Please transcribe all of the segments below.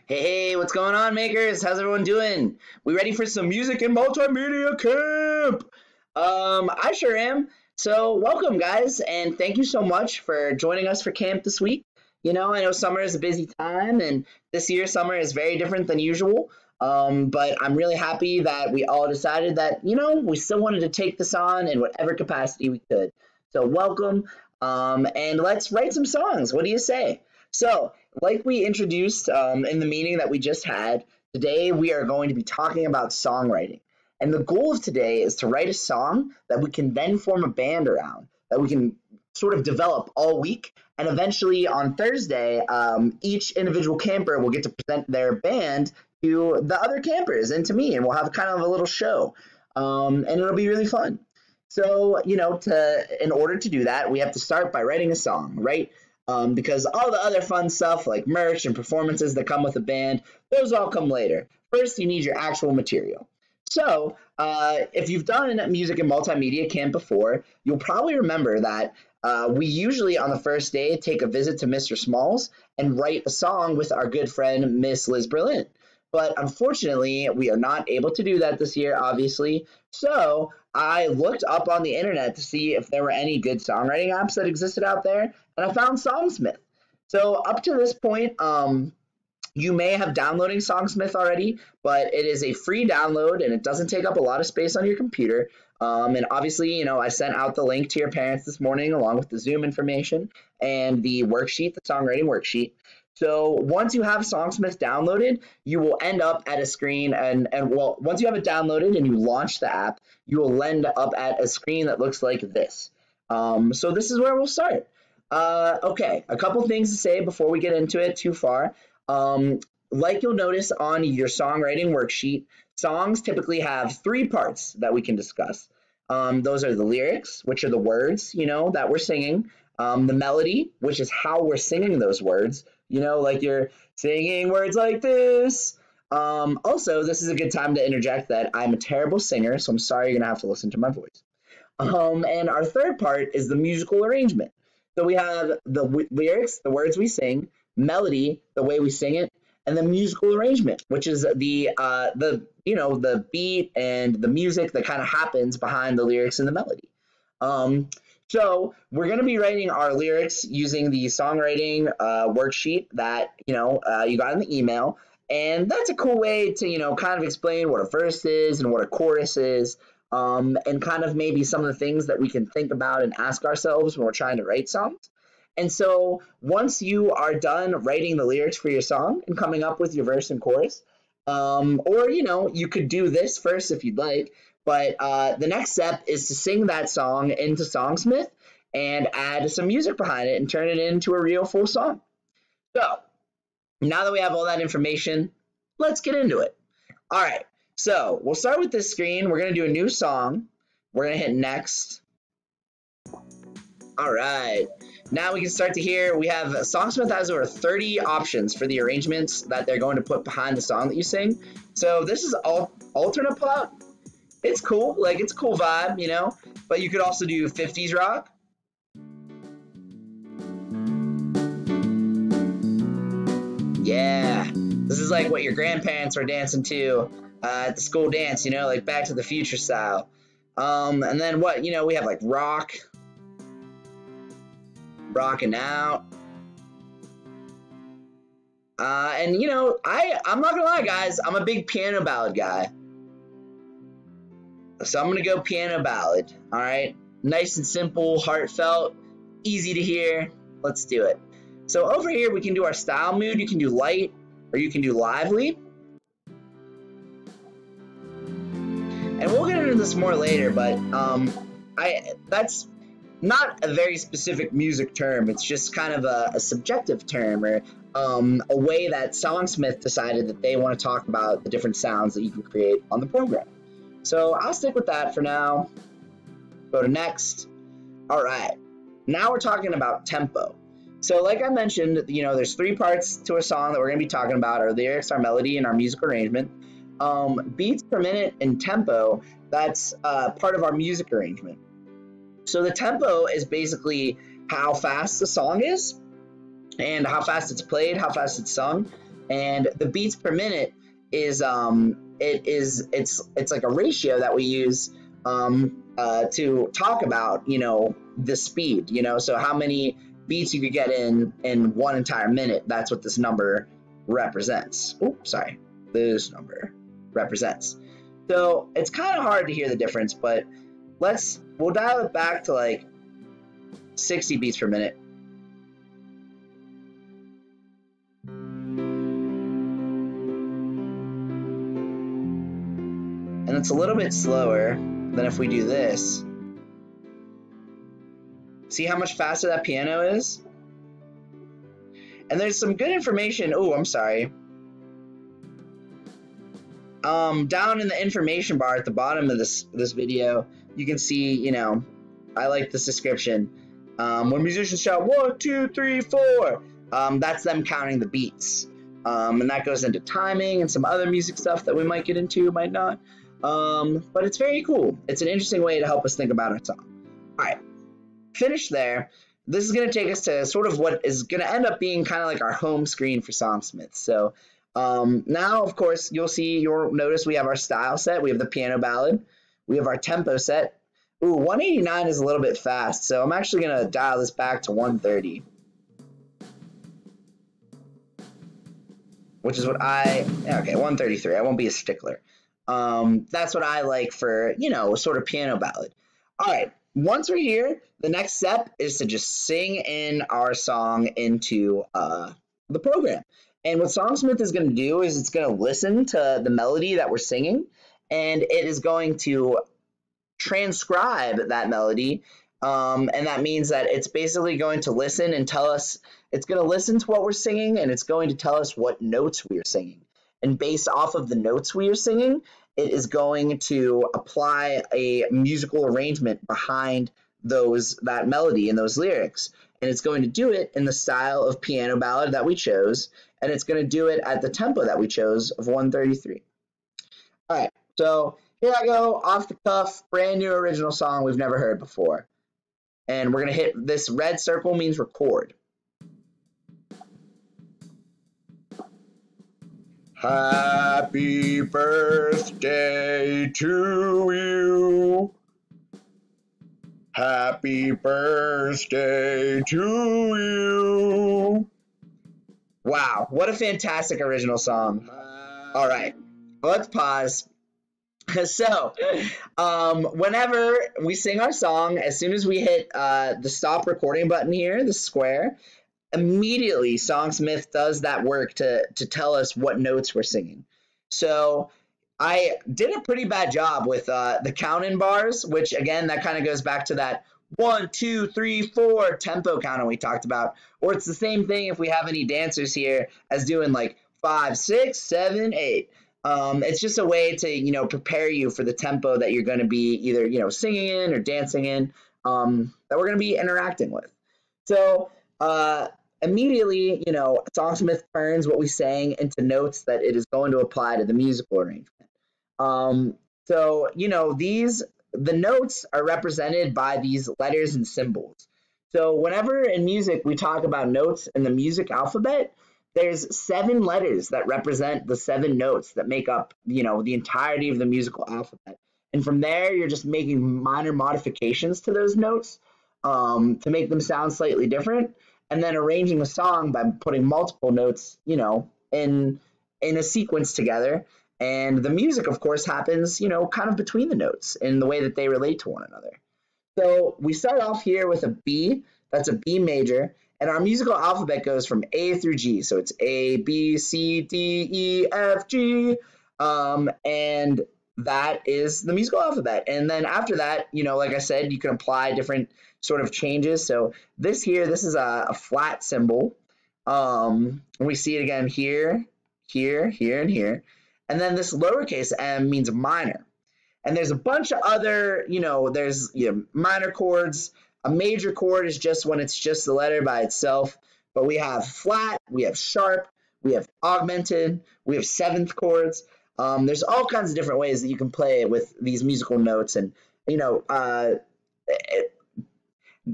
Hey, what's going on, makers? How's everyone doing? We ready for some music and multimedia camp? I sure am. So, welcome, guys, and thank you so much for joining us for camp this week. I know summer is a busy time, and this year summer is very different than usual. But I'm really happy that we all decided that, we still wanted to take this on in whatever capacity we could. So, welcome, and let's write some songs. What do you say? So, like we introduced in the meeting that we just had, today we are going to be talking about songwriting. And the goal of today is to write a song that we can then form a band around, that we can sort of develop all week. And eventually on Thursday, each individual camper will get to present their band to the other campers and to me, and we'll have kind of a little show. And it'll be really fun. So, in order to do that, we have to start by writing a song, right? Because all the other fun stuff like merch and performances that come with a band, those all come later. First, you need your actual material. So, if you've done music and multimedia camp before, you'll probably remember that we usually on the first day take a visit to Mr. Smalls and write a song with our good friend Miss Liz Berlin. But unfortunately, we are not able to do that this year, obviously. So I looked up on the internet to see if there were any good songwriting apps that existed out there, and I found Songsmith. So up to this point, you may have downloading Songsmith already, but it is a free download and it doesn't take up a lot of space on your computer. And obviously, I sent out the link to your parents this morning along with the Zoom information and the worksheet, the songwriting worksheet. So once you have Songsmith downloaded, you will end up at a screen well, once you have it downloaded and you launch the app, you will end up at a screen that looks like this. So this is where we'll start. Okay, a couple things to say before we get into it too far. Like you'll notice on your songwriting worksheet, songs typically have three parts that we can discuss. Those are the lyrics, which are the words, that we're singing. The melody, which is how we're singing those words, like you're singing words like this. Also, this is a good time to interject that I'm a terrible singer, so I'm sorry you're going to have to listen to my voice. And our third part is the musical arrangement. So we have the lyrics, the words we sing, melody, the way we sing it, and the musical arrangement, which is the beat and the music that kind of happens behind the lyrics and the melody. So we're going to be writing our lyrics using the songwriting worksheet that you got in the email, and that's a cool way to kind of explain what a verse is and what a chorus is, and kind of maybe some of the things that we can think about and ask ourselves when we're trying to write songs. And so once you are done writing the lyrics for your song and coming up with your verse and chorus, or you could do this first if you'd like, but the next step is to sing that song into Songsmith and add some music behind it and turn it into a real full song. So now that we have all that information, let's get into it. All right, so we'll start with this screen. We're going to do a new song. We're going to hit next. All right, now we can start to hear we have Songsmith has over 30 options for the arrangements that they're going to put behind the song that you sing. So this is alternate pop. It's cool, it's a cool vibe, but you could also do 50s rock. Yeah, this is like what your grandparents were dancing to at the school dance, like Back to the Future style. And then what, we have like rock, rocking out. And I'm not gonna lie, guys, I'm a big piano ballad guy. So I'm gonna go piano ballad, all right? Nice and simple, heartfelt, easy to hear. Let's do it. So over here, we can do our style mood. You can do light or you can do lively. And we'll get into this more later, but that's not a very specific music term. It's just kind of a subjective term or a way that Songsmith decided that they want to talk about the different sounds that you can create on the program. So I'll stick with that for now. Go to next. All right, now we're talking about tempo. So like I mentioned, there's three parts to a song that we're going to be talking about: our lyrics, our melody, and our musical arrangement. Beats per minute and tempo, that's part of our music arrangement. So the tempo is basically how fast the song is and how fast it's played, how fast it's sung. And the beats per minute is it's like a ratio that we use to talk about, you know, the speed, you know, so how many beats you could get in one entire minute. That's what this number represents. Oops, sorry, this number represents. So it's kind of hard to hear the difference, but we'll dial it back to like 60 beats per minute. And it's a little bit slower than if we do this. See how much faster that piano is? And there's some good information. Oh, I'm sorry. Down in the information bar at the bottom of this video, you can see, you know, I like this description. When musicians shout 1, 2, 3, 4, that's them counting the beats. And that goes into timing and some other music stuff that we might get into, might not. But it's very cool. It's an interesting way to help us think about our song. All right, finished there. This is going to take us to sort of what is going to end up being kind of like our home screen for Songsmith. So now, of course, you'll notice we have our style set. We have the piano ballad. We have our tempo set. Ooh, 189 is a little bit fast, so I'm actually going to dial this back to 130. Which is what okay, 133. I won't be a stickler. That's what I like for, you know, a sort of piano ballad. All right, once we're here, the next step is to just sing in our song into the program. And what Songsmith is going to do is it's going to listen to the melody that we're singing, and it is going to transcribe that melody. And that means that it's basically going to listen and tell us, it's going to listen to what we're singing, and it's going to tell us what notes we are singing. And based off of the notes we are singing, it is going to apply a musical arrangement behind that melody and those lyrics. And it's going to do it in the style of piano ballad that we chose, and it's going to do it at the tempo that we chose of 133. All right, so here I go, off the cuff, brand new original song we've never heard before. And we're going to hit this red circle, means record. Happy birthday to you. Happy birthday to you. Wow, what a fantastic original song. All right, let's pause. So, whenever we sing our song, as soon as we hit the stop recording button here, the square, immediately Songsmith does that work to tell us what notes we're singing. So I did a pretty bad job with the count-in bars, which again, that kind of goes back to that 1, 2, 3, 4 tempo counting we talked about. Or it's the same thing if we have any dancers here as doing like 5, 6, 7, 8. It's just a way to, you know, prepare you for the tempo that you're going to be either, you know, singing in or dancing in, that we're going to be interacting with. So immediately, you know, Songsmith turns what we sang into notes that it is going to apply to the musical arrangement. So, you know, the notes are represented by these letters and symbols. So whenever in music we talk about notes in the music alphabet, there's 7 letters that represent the 7 notes that make up, you know, the entirety of the musical alphabet. And from there, you're just making minor modifications to those notes to make them sound slightly different, and then arranging the song by putting multiple notes, you know, in a sequence together. And the music, of course, happens, you know, kind of between the notes in the way that they relate to one another. So we start off here with a B. That's a B major. And our musical alphabet goes from A through G. So it's A, B, C, D, E, F, G. And that is the musical alphabet. And then after that, you know, like I said, you can apply different sort of changes. So this is a flat symbol. We see it again here, here, here, and here. And then this lowercase m means minor. And there's a bunch of other, you know, there's minor chords. A major chord is just when it's just the letter by itself. But we have flat, we have sharp, we have augmented, we have seventh chords. There's all kinds of different ways that you can play with these musical notes. And, you know,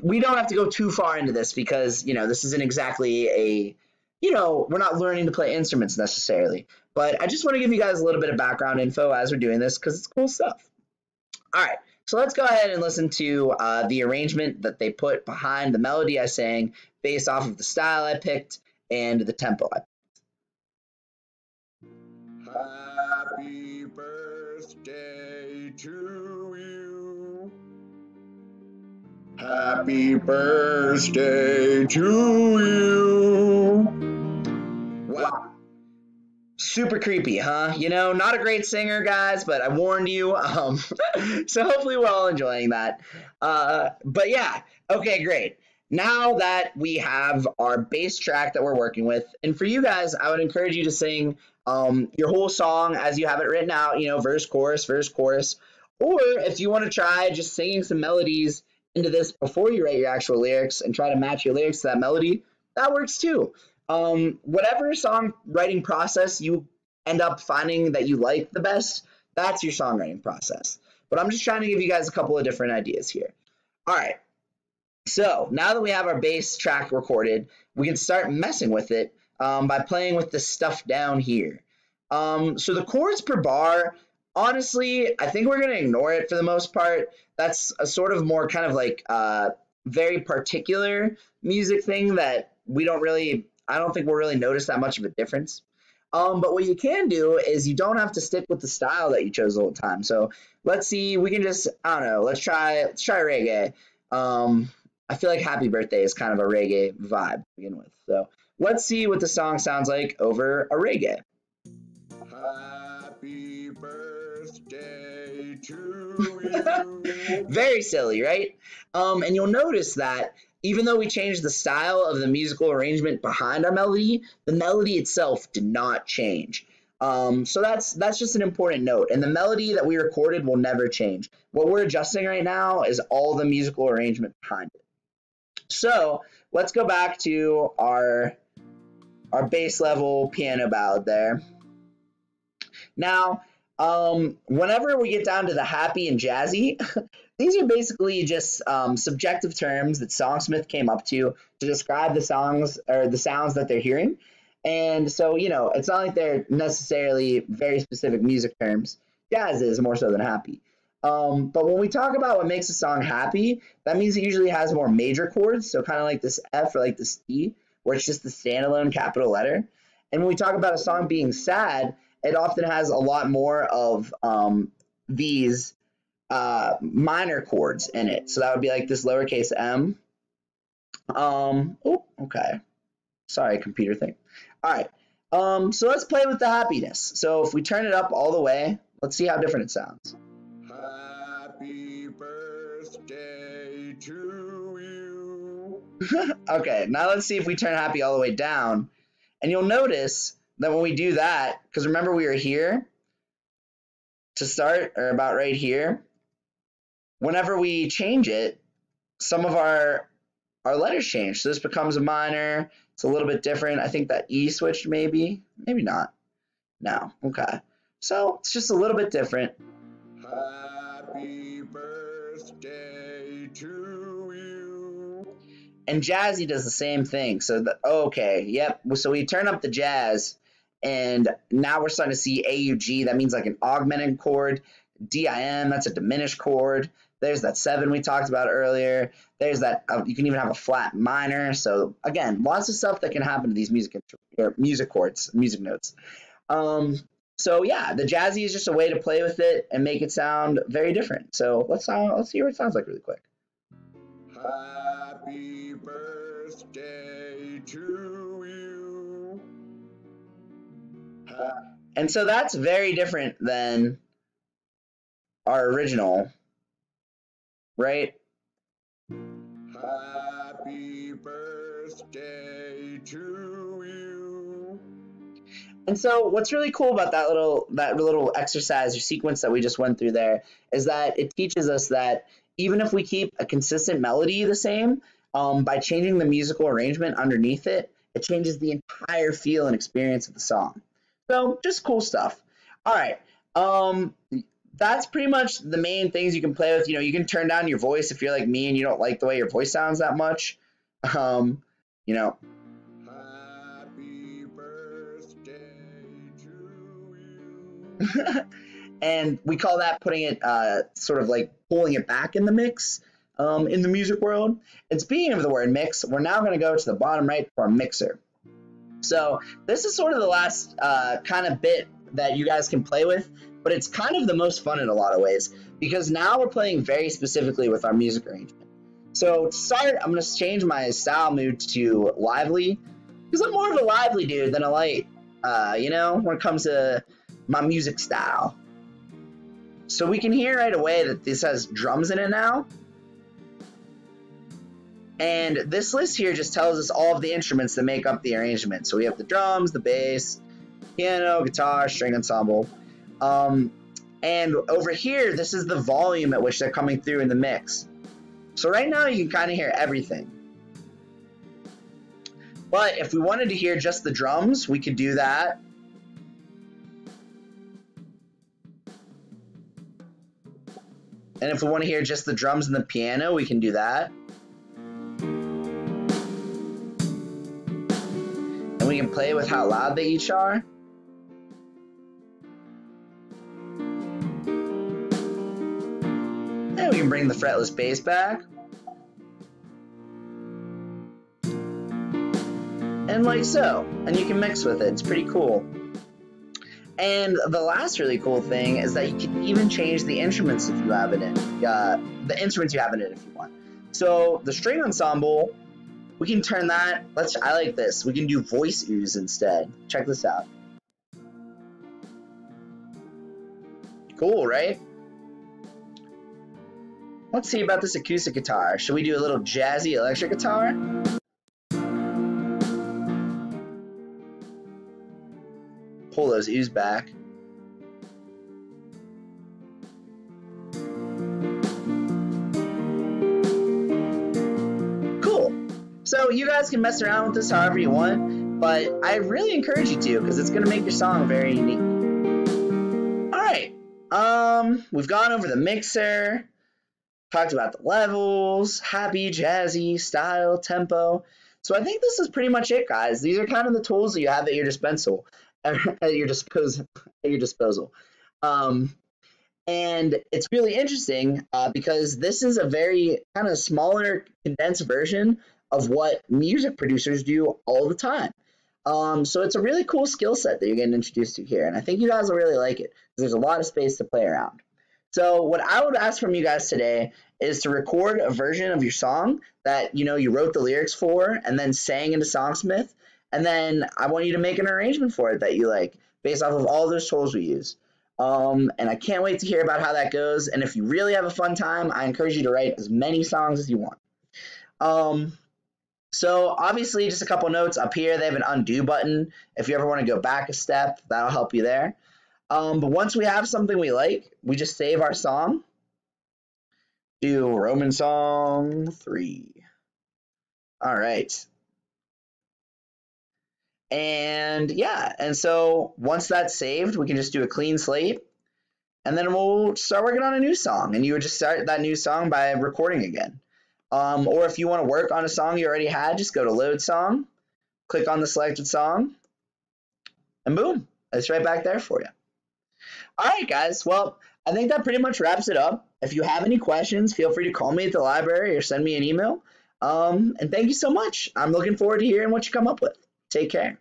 we don't have to go too far into this because, you know, this isn't exactly we're not learning to play instruments necessarily. But I just want to give you guys a little bit of background info as we're doing this because it's cool stuff. All right, so let's go ahead and listen to the arrangement that they put behind the melody I sang based off of the style I picked and the tempo I picked. Happy birthday to you. Happy birthday to you. Wow. Super creepy, huh? Not a great singer, guys, but I warned you. So hopefully we're all enjoying that. But yeah, okay, great. Now that we have our bass track that we're working with, and for you guys, I would encourage you to sing your whole song as you have it written out, verse, chorus, or if you want to try just singing some melodies into this before you write your actual lyrics and try to match your lyrics to that melody, that works too. Whatever songwriting process you end up finding that you like the best, that's your songwriting process. But I'm just trying to give you guys a couple of different ideas here. All right. So now that we have our bass track recorded, we can start messing with it by playing with the stuff down here. So the chords per bar, honestly, I think we're going to ignore it for the most part. That's a sort of more kind of like very particular music thing that I don't think we'll really notice that much of a difference. But what you can do is you don't have to stick with the style that you chose the whole time. So let's see, we can just, I don't know, let's try reggae. I feel like Happy Birthday is kind of a reggae vibe to begin with. So let's see what the song sounds like over a reggae. Happy birthday to you. Very silly, right? And you'll notice that even though we changed the style of the musical arrangement behind our melody, the melody itself did not change. So that's just an important note. And the melody that we recorded will never change. What we're adjusting right now is all the musical arrangement behind it. So let's go back to our bass level piano ballad there. Now, whenever we get down to the happy and jazzy, these are basically just subjective terms that Songsmith came up to describe the songs or the sounds that they're hearing. And so, it's not like they're necessarily very specific music terms. Jazz is more so than happy. But when we talk about what makes a song happy, that means it usually has more major chords. So kind of like this F or like this D, where it's just the standalone capital letter. And when we talk about a song being sad, it often has a lot more of these minor chords in it. So that would be like this lowercase m. Oh, okay. Sorry, computer thing. All right. So let's play with the happiness. So if we turn it up all the way, let's see how different it sounds. Happy birthday to you. Okay, now let's see if we turn happy all the way down. And you'll notice that when we do that, because remember we were here to start, or about right here, whenever we change it, some of our letters change. So this becomes a minor. It's a little bit different. I think that E switched maybe not. No, okay. So it's just a little bit different. Happy birthday to you. And jazzy does the same thing. So okay, yep. So we turn up the jazz, and now we're starting to see AUG. That means like an augmented chord. DIM, that's a diminished chord. There's that 7 we talked about earlier. There's that, you can even have a flat minor. So again, lots of stuff that can happen to these music chords, music notes. So yeah, the jazzy is just a way to play with it and make it sound very different. So let's see what it sounds like really quick. Happy birthday to you. And so that's very different than our original, right? Happy birthday to you. And so what's really cool about that little exercise or sequence that we just went through there is that it teaches us that even if we keep a consistent melody the same, by changing the musical arrangement underneath it, it changes the entire feel and experience of the song. So just cool stuff. All right. That's pretty much the main things you can play with. You can turn down your voice if you're like me and you don't like the way your voice sounds that much. Happy And we call that putting it sort of like pulling it back in the mix in the music world. And speaking of the word mix, we're now going to go to the bottom right for our mixer. So this is sort of the last kind of bit that you guys can play with, but it's kind of the most fun in a lot of ways because now we're playing very specifically with our music arrangement. So to start, I'm going to change my style mood to lively because I'm more of a lively dude than a light, when it comes to my music style. So we can hear right away that this has drums in it now. And this list here just tells us all of the instruments that make up the arrangement. So we have the drums, the bass, piano, guitar, string ensemble. And over here, this is the volume at which they're coming through in the mix. So right now you can kind of hear everything. But if we wanted to hear just the drums, we could do that. And if we want to hear just the drums and the piano, we can do that. And we can play with how loud they each are. And we can bring the fretless bass back. And like so. And you can mix with it. It's pretty cool. And the last really cool thing is that you can even change the instruments if you have it in. The instruments you have in it if you want. So the string ensemble, we can turn that. I like this. We can do voice ooze instead. Check this out. Cool, right? Let's see about this acoustic guitar. Should we do a little jazzy electric guitar? Pull those ooze back. Cool. So you guys can mess around with this however you want, but I really encourage you to because it's going to make your song very unique. Alright, we've gone over the mixer, talked about the levels, happy, jazzy, style, tempo. So I think this is pretty much it, guys. These are kind of the tools that you have at your disposal. And it's really interesting because this is a very kind of smaller, condensed version of what music producers do all the time. So it's a really cool skill set that you're getting introduced to here, and I think you guys will really like it because there's a lot of space to play around. So what I would ask from you guys today is to record a version of your song that you wrote the lyrics for and then sang into Songsmith. And then I want you to make an arrangement for it that you like based off of all those tools we use. And I can't wait to hear about how that goes. And if you really have a fun time, I encourage you to write as many songs as you want. So obviously just a couple notes up here. They have an undo button. If you ever want to go back a step, that'll help you there. But once we have something we like, we just save our song. Do Roman song 3. All right. And yeah, and so once that's saved, we can just do a clean slate, and then we'll start working on a new song. And you would just start that new song by recording again. Or if you want to work on a song you already had, just go to Load Song, click on the selected song, and boom, it's right back there for you. All right, guys. Well, I think that pretty much wraps it up. If you have any questions, feel free to call me at the library or send me an email. And thank you so much. I'm looking forward to hearing what you come up with. Take care.